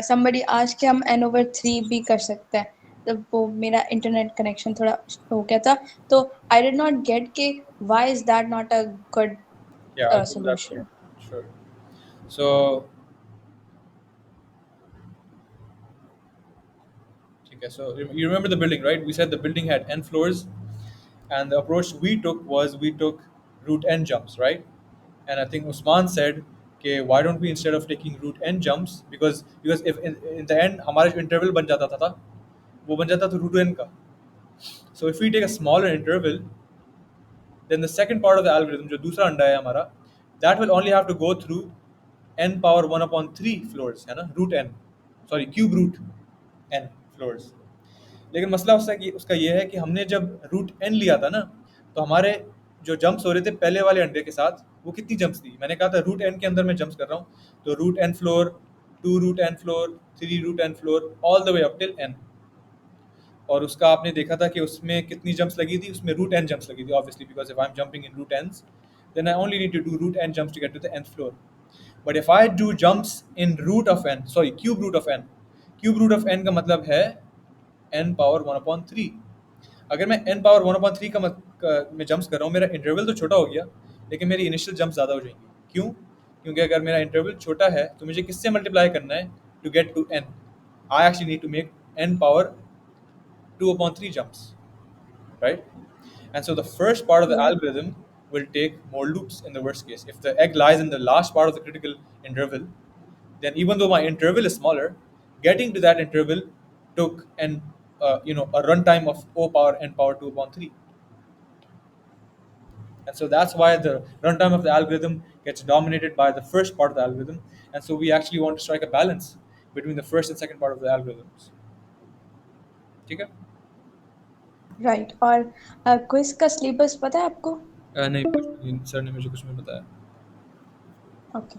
somebody asked कि हम n/3 भी कर सकते हैं, तब वो मेरा इंटरनेट कनेक्शन थोड़ा हो गया था, तो I did not get कि why is that not a good Yeah, I'll go to that point. solution. Sure. So, okay, so you remember the building, right? We said the building had n floors, and the approach we took was we took root n jumps, right? And I think Usman said, okay, why don't we, instead of taking root n jumps, because if in the end हमारा जो interval बन जाता था वो बन जाता था root n का. So if we take a smaller interval, then the second part of the algorithm, जो दूसरा अंडा है हमारा, that will only have to go through n power 1/3 floors, है ना, root n, sorry, cube root n floors. लेकिन मसला उसका ये है कि हमने जब रूट एन लिया था ना, तो हमारे जो जंप्स हो रहे थे पहले वाले अंडे के साथ, वो कितनी जंप्स थी, मैंने कहा था रूट एन के अंदर मैं जंप्स कर रहा हूँ, तो root n floor, two root n floor, three root n floor, all the way up till n. और उसका आपने देखा था कि उसमें कितनी जंप्स लगी थी, उसमें रूट एन जंप्स लगी थी obviously, because if I am jumping in root n's, then I only need to do root n jumps to get to the nth floor. But if I do jumps in root of n, sorry cube root of n, cube root of n का मतलब है n power 1/3. अगर मैं n power 1/3 में jumps कर रहा हूँ, मेरा इंटरवल तो छोटा हो गया, लेकिन मेरी इनिशियल जंप ज़्यादा हो जाएंगी. क्यों? क्योंकि अगर मेरा इंटरवल छोटा है तो मुझे किससे मल्टीप्लाई करना है to get to n? I actually need to make n power 2/3 jumps, right? And so the first part of the Yeah. algorithm will take more loops in the worst case. If the egg lies in the last part of the critical interval, then even though my interval is smaller, getting to that interval took a runtime of O power n power 2/3. And so that's why the runtime of the algorithm gets dominated by the first part of the algorithm. And so we actually want to strike a balance between the first and second part of the algorithms. Okay? Right. और quiz का syllabus पता है आपको? नहीं, कुछ sir ने मुझे कुछ नहीं बताया. ओके.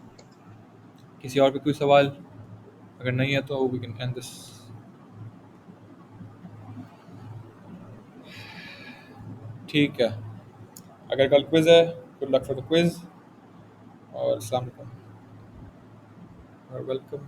किसी और पे कोई सवाल अगर नहीं है तो वी कैन एंड दिस. ठीक है, अगर कल क्विज है, good luck for the quiz, और अस्सलाम वालेकुम और वेलकम.